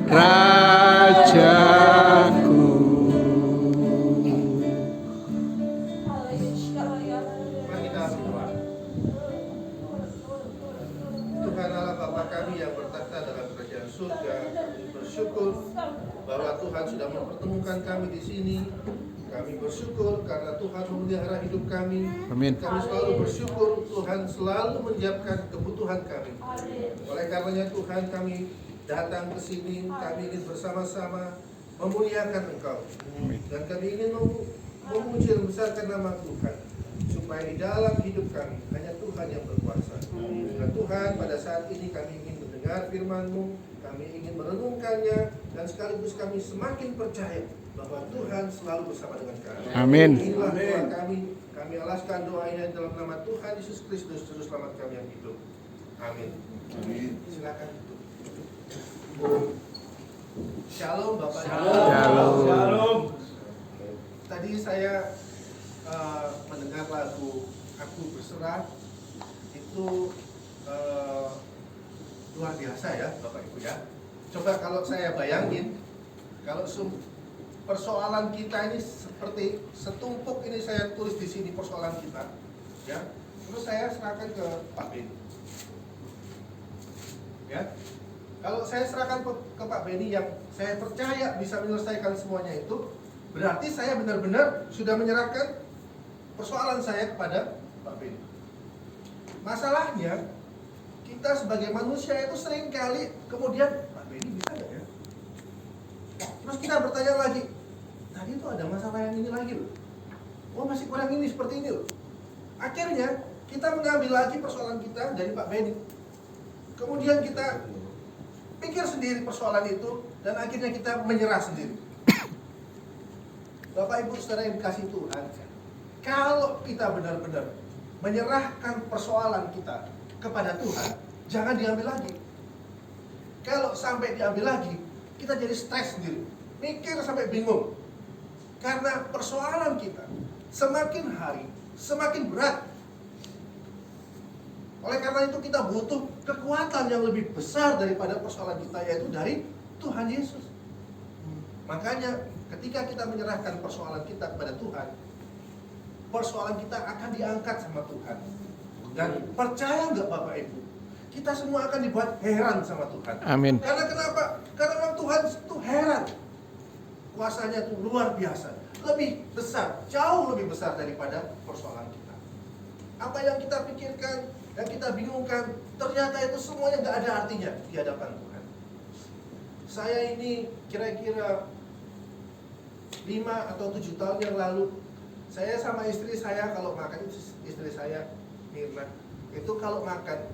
Rajaku. Mari kita berdoa. Tuhan Allah Bapa kami yang bertakhta dalam kerajaan surga, kami bersyukur bahwa Tuhan sudah mempertemukan kami di sini. Kami bersyukur karena Tuhan memelihara hidup kami. Amin. Kami selalu bersyukur Tuhan selalu menyiapkan kebutuhan kami. Oleh karenanya Tuhan kami datang ke sini, kami ingin bersama-sama memuliakan Engkau. Dan kami ingin memuji dan membesarkan nama Tuhan. Supaya di dalam hidup kami hanya Tuhan yang berkuasa. Dan Tuhan pada saat ini kami ingin mendengar firman-Mu, kami ingin merenungkannya, dan sekaligus kami semakin percaya bahwa Tuhan selalu bersama dengan kami. Amin. Inilah doa kami alaskan doa ini dalam nama Tuhan Yesus Kristus, Juru Selamat kami yang hidup. Amin. Amin. Silakan. Shalom Bapak. Shalom. Tadi saya mendengar lagu Aku Berserah, itu luar biasa ya Bapak Ibu ya. Coba kalau saya bayangin, kalau persoalan kita ini seperti setumpuk ini, saya tulis di sini persoalan kita, ya. Terus saya serahkan ke Pak Beni, ya. Kalau saya serahkan ke Pak Beni yang saya percaya bisa menyelesaikan semuanya itu, berarti saya benar-benar sudah menyerahkan persoalan saya kepada Pak Beni. Masalahnya, kita sebagai manusia itu seringkali kemudian, Pak Beni bisa nggak ya? Terus kita bertanya lagi, tadi itu ada masalah yang ini lagi loh. Oh masih kurang ini seperti ini loh. Akhirnya kita mengambil lagi persoalan kita dari Pak Beni. Kemudian kita pikir sendiri persoalan itu dan akhirnya kita menyerah sendiri. Bapak Ibu Saudara yang dikasihi Tuhan, kalau kita benar-benar menyerahkan persoalan kita kepada Tuhan, jangan diambil lagi. Kalau sampai diambil lagi, kita jadi stres sendiri, mikir sampai bingung. Karena persoalan kita semakin hari semakin berat. Oleh karena itu kita butuh kekuatan yang lebih besar daripada persoalan kita, yaitu dari Tuhan Yesus. Makanya ketika kita menyerahkan persoalan kita kepada Tuhan, persoalan kita akan diangkat sama Tuhan. Dan percaya nggak Bapak Ibu, kita semua akan dibuat heran sama Tuhan. Amin. Karena kenapa? Karena memang Tuhan itu heran. Kuasanya itu luar biasa, lebih besar, jauh lebih besar daripada persoalan kita. Apa yang kita pikirkan, yang kita bingungkan, ternyata itu semuanya nggak ada artinya di hadapan Tuhan. Saya ini kira-kira 5 atau 7 tahun yang lalu, saya sama istri saya kalau makan, istri saya Mirna, itu kalau makan,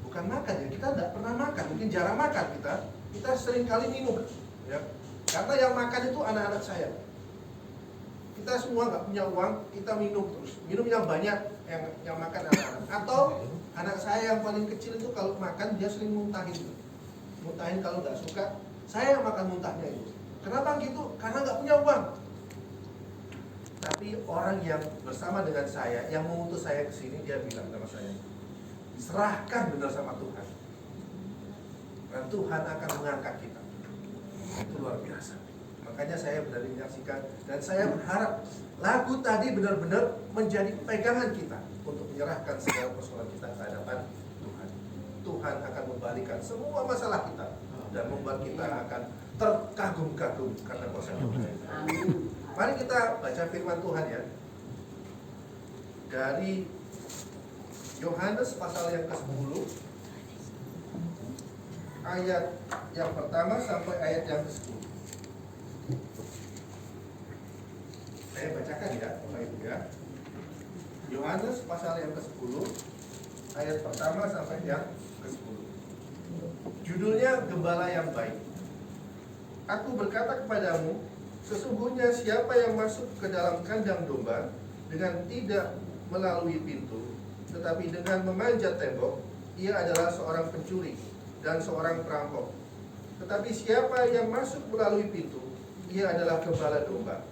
bukan makan ya, kita tidak pernah makan, mungkin jarang makan kita sering kali minum ya. Karena yang makan itu anak-anak saya. Kita semua nggak punya uang, kita minum terus. Minum yang banyak, yang makan anak-anak. Atau anak saya yang paling kecil itu kalau makan dia sering muntahin. Muntahin kalau nggak suka, saya yang makan muntahnya itu. Kenapa gitu? Karena nggak punya uang. Tapi orang yang bersama dengan saya, yang mengutus saya ke sini, dia bilang sama saya, serahkan benar sama Tuhan. Dan Tuhan akan mengangkat kita. Itu luar biasa. Makanya saya benar menyaksikan, dan saya berharap lagu tadi benar-benar menjadi pegangan kita untuk menyerahkan segala persoalan kita ke hadapan Tuhan. Tuhan akan membalikan semua masalah kita dan membuat kita akan terkagum-kagum karena kuasa Tuhan. Mari kita baca firman Tuhan ya, dari Yohanes pasal yang ke-10 ayat yang pertama sampai ayat yang ke-10. Saya bacakan ya, Bapak Ibu ya. Yohanes pasal yang ke-10 ayat pertama sampai yang ke-10. Judulnya Gembala yang Baik. Aku berkata kepadamu, sesungguhnya siapa yang masuk ke dalam kandang domba dengan tidak melalui pintu, tetapi dengan memanjat tembok, ia adalah seorang pencuri dan seorang perampok. Tetapi siapa yang masuk melalui pintu, ia adalah gembala domba.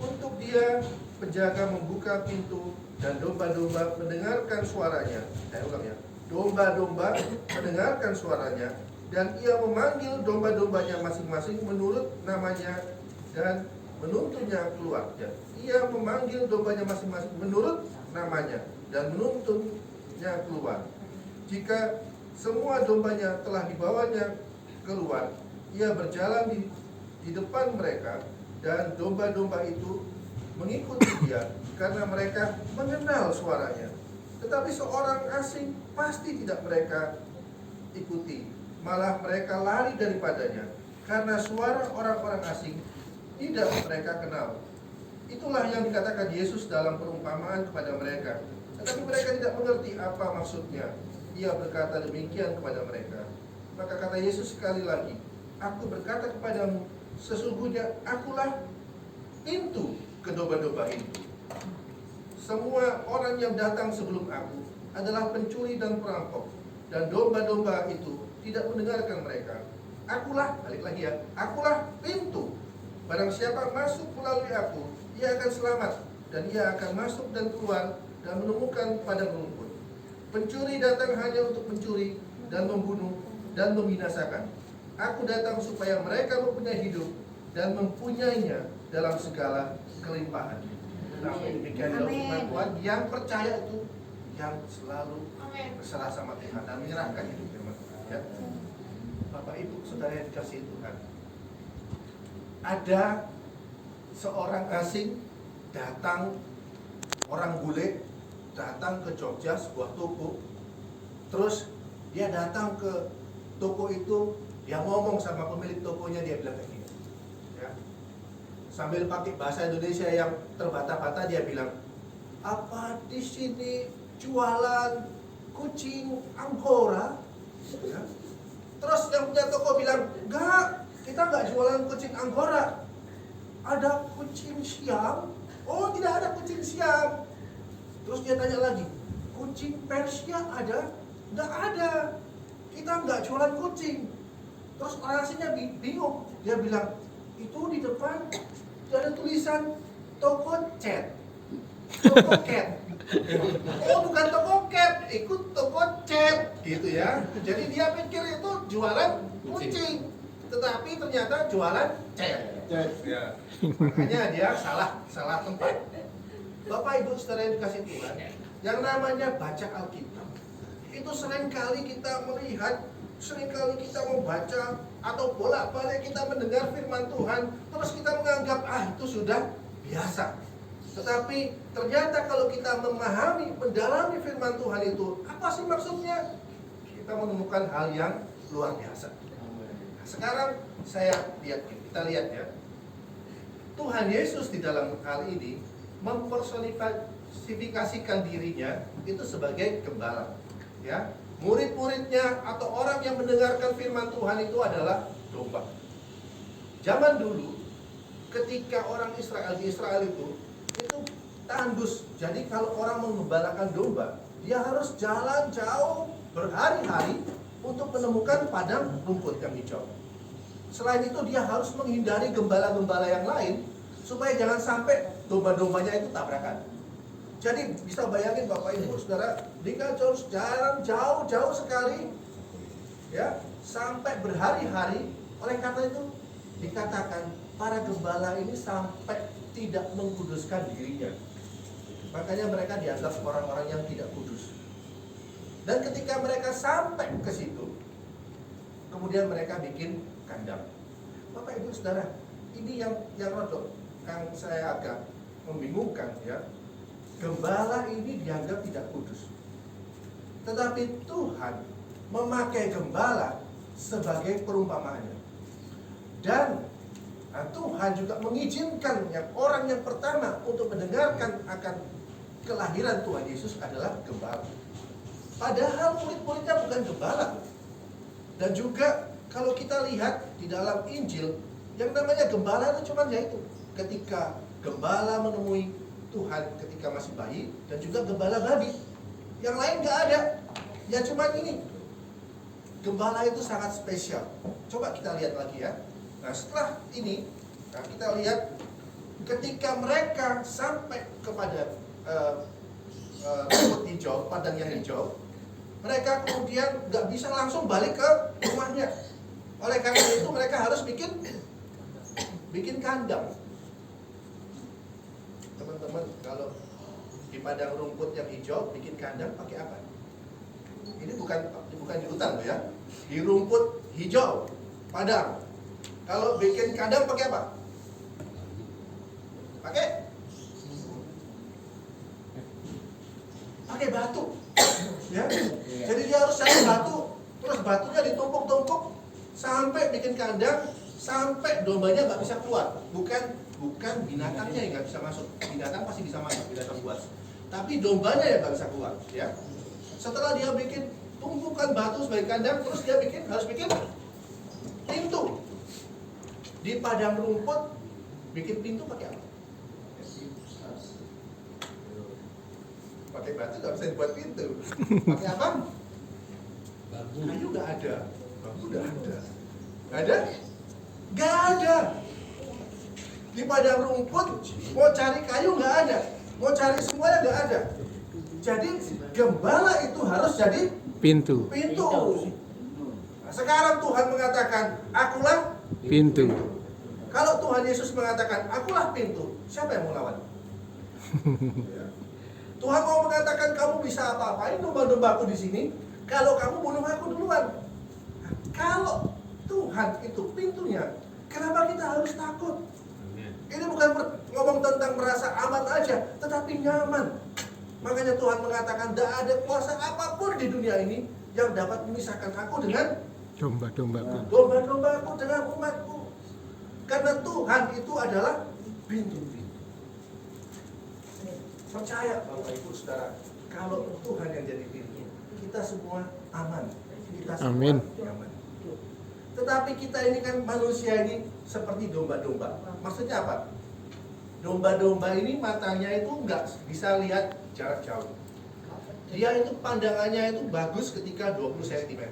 Untuk dia, penjaga membuka pintu dan domba-domba mendengarkan suaranya. Saya ulang ya, domba-domba mendengarkan suaranya, Dan ia memanggil domba-dombanya masing-masing menurut namanya dan menuntunnya keluar. Ya. Ia memanggil dombanya masing-masing menurut namanya dan menuntunnya keluar. Jika semua dombanya telah dibawanya keluar, ia berjalan di depan mereka, dan domba-domba itu mengikuti dia karena mereka mengenal suaranya. Tetapi seorang asing pasti tidak mereka ikuti, malah mereka lari daripadanya karena suara orang-orang asing tidak mereka kenal. Itulah yang dikatakan Yesus dalam perumpamaan kepada mereka. Tetapi mereka tidak mengerti apa maksudnya. Ia berkata demikian kepada mereka. Maka kata Yesus sekali lagi, aku berkata kepadamu, sesungguhnya akulah pintu ke domba-domba itu. Semua orang yang datang sebelum aku adalah pencuri dan perampok, dan domba-domba itu tidak mendengarkan mereka. Akulah, balik lagi ya, akulah pintu. Barang siapa masuk melalui aku, ia akan selamat, dan ia akan masuk dan keluar dan menemukan padang rumput. Pencuri datang hanya untuk mencuri dan membunuh dan membinasakan. Aku datang supaya mereka mempunyai hidup dan mempunyainya dalam segala kelimpahan. Sampai demikian firman Tuhan. Yang percaya itu yang selalu berserah sama Tuhan dan menyerahkan hidupnya sama Tuhan. Ya. Bapak Ibu Saudara yang dikasihi Tuhan, ada seorang asing datang, orang bule datang ke Jogja, sebuah toko. Terus dia datang ke toko itu, dia ngomong sama pemilik tokonya, dia bilang kayak gini ya. Sambil pakai bahasa Indonesia yang terbata-bata, dia bilang, apa di sini jualan kucing Angora? Ya. Terus yang punya toko bilang, enggak, kita enggak jualan kucing Angora. Ada kucing Siam? Oh, tidak ada kucing Siam. Terus dia tanya lagi, kucing Persia ada? Enggak ada. Kita enggak jualan kucing. Terus orang aslinya bingung. Dia bilang, itu di depan ada tulisan toko cat. Toko cat. Oh, bukan toko cat, ikut toko cat gitu ya. Jadi dia pikir itu jualan kucing, tetapi ternyata jualan cat. Ya. Makanya dia salah tempat. Bapak Ibu Saudara yang dikasih Tuhan, yang namanya baca Alkitab itu seringkali kita melihat, seringkali kita membaca atau bolak-balik kita mendengar firman Tuhan, terus kita menganggap itu sudah biasa. Tetapi ternyata kalau kita memahami, mendalami firman Tuhan itu, apa sih maksudnya? Kita menemukan hal yang luar biasa. Nah, sekarang kita lihat ya. Tuhan Yesus di dalam hal ini mempersonifikasikan dirinya itu sebagai gembala. Ya, murid-muridnya atau orang yang mendengarkan firman Tuhan itu adalah domba. Zaman dulu, ketika orang Israel di Israel itu tandus. Jadi kalau orang mengembalakan domba, dia harus jalan jauh berhari-hari untuk menemukan padang rumput yang hijau. Selain itu dia harus menghindari gembala-gembala yang lain supaya jangan sampai domba-dombanya itu tabrakan. Jadi bisa bayangin Bapak Ibu Saudara, dia jalan jauh sekali ya, sampai berhari-hari. Oleh karena itu dikatakan para gembala ini sampai tidak mengkuduskan dirinya. Makanya mereka dianggap orang-orang yang tidak kudus. Dan ketika mereka sampai ke situ, kemudian mereka bikin kandang. Bapak Ibu Saudara, ini yang rodok, yang saya agak membingungkan ya. Gembala ini dianggap tidak kudus. Tetapi Tuhan memakai gembala sebagai perumpamaannya. Dan Tuhan juga mengizinkan orang yang pertama untuk mendengarkan akan kelahiran Tuhan Yesus adalah gembala. Padahal murid-muridnya bukan gembala. Dan juga kalau kita lihat di dalam Injil, yang namanya gembala itu cuma yaitu ketika gembala menemui Tuhan ketika masih bayi, dan juga gembala babi. Yang lain nggak ada. Ya cuma ini. Gembala itu sangat spesial. Coba kita lihat lagi ya. Nah setelah ini, kita lihat ketika mereka sampai kepada rumput hijau, padang yang hijau, mereka kemudian nggak bisa langsung balik ke rumahnya. Oleh karena itu mereka harus bikin kandang. Teman-teman, kalau di padang rumput yang hijau bikin kandang pakai apa? Ini bukan di hutan loh ya. Di rumput hijau padang. Kalau bikin kandang pakai apa? Pakai batu. Ya. Jadi dia harus cari batu, terus batunya ditumpuk-tumpuk sampai bikin kandang, sampai dombanya nggak bisa keluar. Bukan binatangnya yang nggak bisa masuk. Binatang pasti bisa masuk, binatang buas. Tapi dombanya yang nggak bisa keluar. Ya. Setelah dia bikin tumpukan batu sebagai kandang, terus dia harus bikin pintu. Di padang rumput bikin pintu pakai apa? Pakai batu nggak bisa dibuat pintu. Pakai apa? Kayu nggak ada. Bambu nggak ada. Ada? Nggak ada. Di padang rumput mau cari kayu nggak ada. Mau cari semuanya nggak ada. Jadi gembala itu harus jadi Pintu. Nah, sekarang Tuhan mengatakan, akulah Pintu. Kalau Tuhan Yesus mengatakan, akulah pintu, siapa yang mau lawan? Tuhan mau mengatakan, kamu bisa apa-apain domba-dombaku di sini, kalau kamu bunuh aku duluan. Kalau Tuhan itu pintunya, kenapa kita harus takut? Ini bukan ngomong tentang merasa aman aja, tetapi nyaman. Makanya Tuhan mengatakan, tidak ada kuasa apapun di dunia ini yang dapat memisahkan aku dengan Domba-dombaku. domba-dombaku dengan umatku. Karena Tuhan itu adalah pintu-pintu. Percaya Bapak Ibu Saudara, kalau Tuhan yang jadi pintu, kita semua aman. Kita semua Amin. nyaman. Tetapi kita ini kan manusia ini seperti domba-domba. Maksudnya apa? Domba-domba ini matanya itu nggak bisa lihat jarak jauh. Dia itu pandangannya itu bagus ketika 20 cm.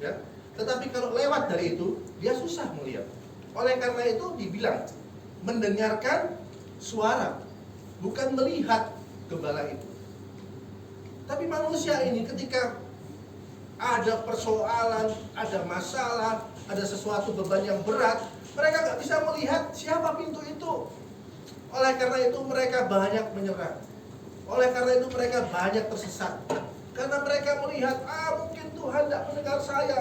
Ya. Tetapi kalau lewat dari itu, dia susah melihat. Oleh karena itu dibilang mendengarkan suara, bukan melihat gembala itu. Tapi manusia ini ketika ada persoalan, ada masalah, ada sesuatu beban yang berat, mereka nggak bisa melihat siapa pintu itu. Oleh karena itu mereka banyak menyerah. Oleh karena itu mereka banyak tersesat. Karena mereka melihat, mungkin Tuhan tidak mendengar saya.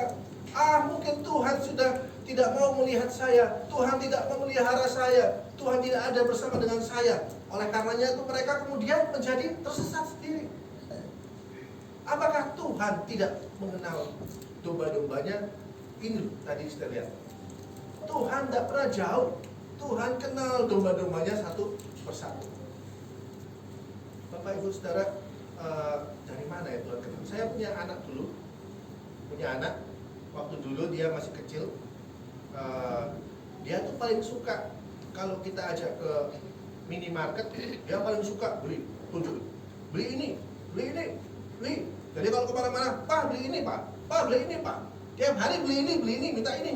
Mungkin Tuhan sudah tidak mau melihat saya. Tuhan tidak memelihara saya. Tuhan tidak ada bersama dengan saya. Oleh karenanya itu mereka kemudian menjadi tersesat sendiri. Apakah Tuhan tidak mengenal domba-dombanya? Ini tadi kita lihat. Tuhan tidak pernah jauh. Tuhan kenal domba-dombanya satu persatu. Bapak Ibu Saudara, dari mana ya Tuhan kenal? Saya punya anak dulu. Waktu dulu dia masih kecil. Dia tuh paling suka kalau kita ajak ke minimarket, dia paling suka tunjuk. Beli ini. Jadi kalau kemana-mana, Pak beli ini Pak, beli ini Pak. Tiap hari beli ini, minta ini.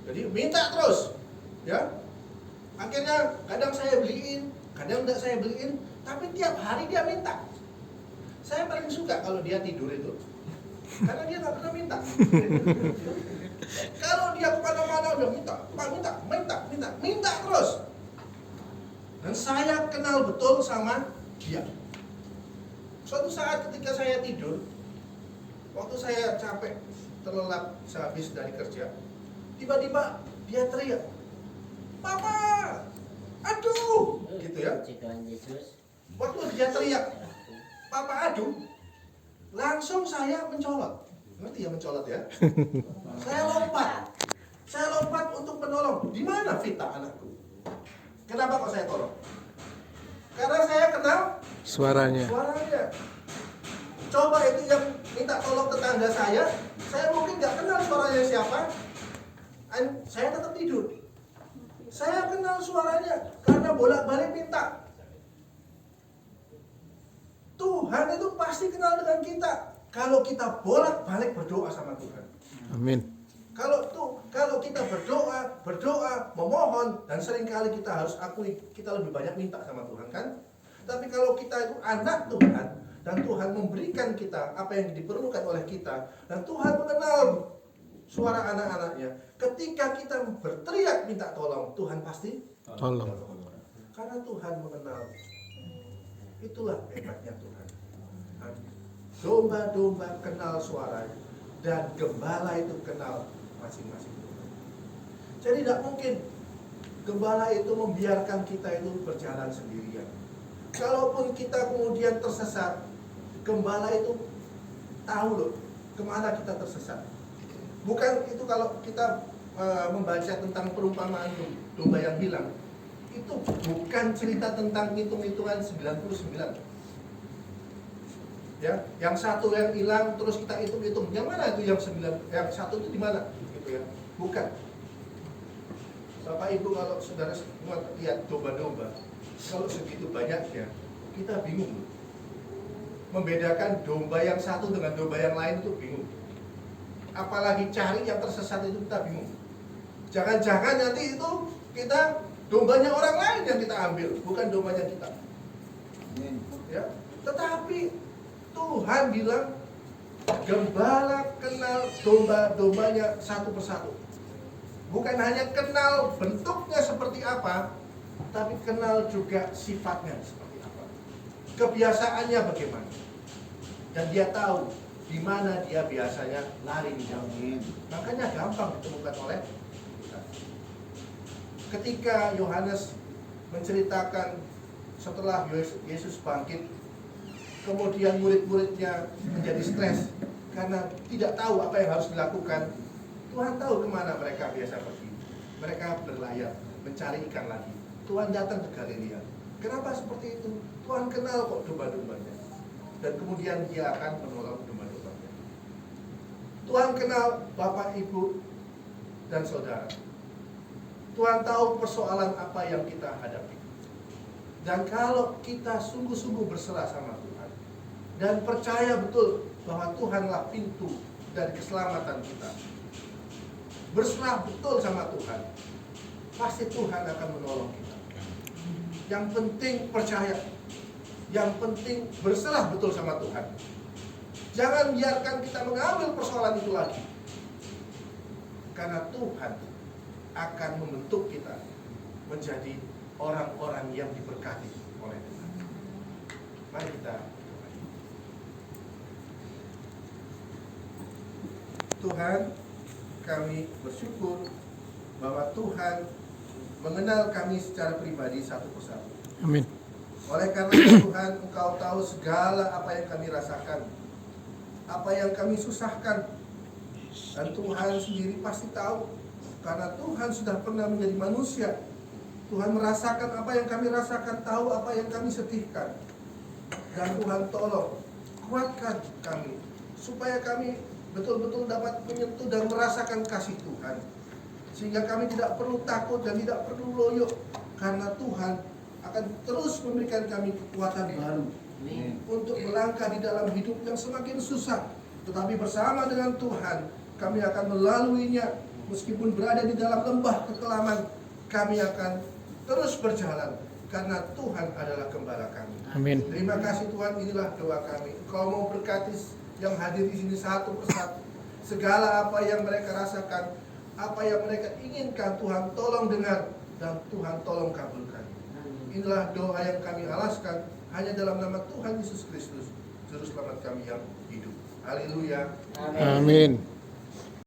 Jadi minta terus, ya. Akhirnya kadang saya beliin, kadang tidak saya beliin, tapi tiap hari dia minta. Saya paling suka kalau dia tidur itu, karena dia nggak pernah minta. Kalau dia kemana-mana udah minta, Pak minta terus. Dan saya kenal betul sama dia. Suatu saat ketika saya tidur, waktu saya capek, terlelap sehabis dari kerja, tiba-tiba dia teriak, Papa, aduh, gitu ya. Waktu dia teriak, Papa aduh, langsung saya mencolot. Ngerti ya mencolot ya? Saya lompat untuk menolong. Di mana Vita anakku? Kenapa kok saya tolong? Karena saya kenal Suaranya. Coba itu yang minta tolong tetangga saya mungkin nggak kenal suaranya siapa. Saya tetap tidur. Saya kenal suaranya karena bolak-balik minta. Tuhan itu pasti kenal dengan kita kalau kita bolak-balik berdoa sama Tuhan. Amin. Kalau kita berdoa, memohon, dan seringkali kita harus akui kita lebih banyak minta sama Tuhan kan? Tapi kalau kita itu anak Tuhan dan Tuhan memberikan kita apa yang diperlukan oleh kita dan Tuhan mengenal suara anak-anaknya. Ketika kita berteriak minta tolong, Tuhan pasti Tolong. karena Tuhan mengenal. Itulah hebatnya Tuhan. Domba-domba kenal suaranya dan gembala itu kenal masing-masing. Jadi tidak mungkin gembala itu membiarkan kita itu berjalan sendirian. Kalaupun kita kemudian tersesat, gembala itu tahu loh kemana kita tersesat. Bukan itu kalau kita membaca tentang perumpamaan domba yang hilang, itu bukan cerita tentang hitung-hitungan 99. Ya, yang satu yang hilang terus kita hitung-hitung, yang mana itu yang 9, yang satu itu di mana? Gitu ya. Bukan. Bapak Ibu kalau saudara semua lihat domba-domba, kalau segitu banyaknya, kita bingung. Membedakan domba yang satu dengan domba yang lain itu bingung. Apalagi cari yang tersesat itu kita bingung. Jangan-jangan nanti itu kita dombanya orang lain yang kita ambil, bukan dombanya kita. Ya, tetapi Tuhan bilang gembala kenal domba-dombanya satu persatu. Bukan hanya kenal bentuknya seperti apa, tapi kenal juga sifatnya seperti apa. Kebiasaannya bagaimana. Dan dia tahu di mana dia biasanya lari di jauh. Makanya gampang ditemukan oleh kita. Ketika Yohanes menceritakan setelah Yesus bangkit, kemudian murid-muridnya menjadi stres karena tidak tahu apa yang harus dilakukan. Tuhan tahu kemana mereka biasa pergi. Mereka berlayar, mencari ikan lagi. Tuhan datang ke Galilea. Kenapa seperti itu? Tuhan kenal kok domba-dombanya. Dan kemudian dia akan menolong domba-dombanya. Tuhan kenal Bapak, Ibu, dan saudara. Tuhan tahu persoalan apa yang kita hadapi. Dan kalau kita sungguh-sungguh berserah sama Tuhan dan percaya betul bahwa Tuhanlah pintu dari keselamatan kita, berserah betul sama Tuhan, pasti Tuhan akan menolong kita. Yang penting percaya, yang penting berserah betul sama Tuhan. Jangan biarkan kita mengambil persoalan itu lagi, karena Tuhan akan membentuk kita menjadi orang-orang yang diberkati oleh Tuhan. Mari kita berdoa. Tuhan, kami bersyukur bahwa Tuhan mengenal kami secara pribadi satu persatu. Amin. Oleh karena itu Tuhan, Engkau tahu segala apa yang kami rasakan, apa yang kami susahkan. Dan Tuhan sendiri pasti tahu, karena Tuhan sudah pernah menjadi manusia. Tuhan merasakan apa yang kami rasakan, tahu apa yang kami sedihkan. Dan Tuhan tolong, kuatkan kami, supaya kami betul-betul dapat menyentuh dan merasakan kasih Tuhan. Sehingga kami tidak perlu takut dan tidak perlu loyo, karena Tuhan akan terus memberikan kami kekuatan baru untuk melangkah di dalam hidup yang semakin susah. Tetapi bersama dengan Tuhan, kami akan melaluinya. Meskipun berada di dalam lembah kekelaman, kami akan terus berjalan, karena Tuhan adalah gembala kami. Amin. Terima kasih Tuhan, inilah doa kami. Engkau mau berkati yang hadir di sini satu persatu. Segala apa yang mereka rasakan, apa yang mereka inginkan, Tuhan tolong dengar dan Tuhan tolong kabulkan. Inilah doa yang kami alaskan hanya dalam nama Tuhan Yesus Kristus, Juru Selamat kami yang hidup. Haleluya. Amin.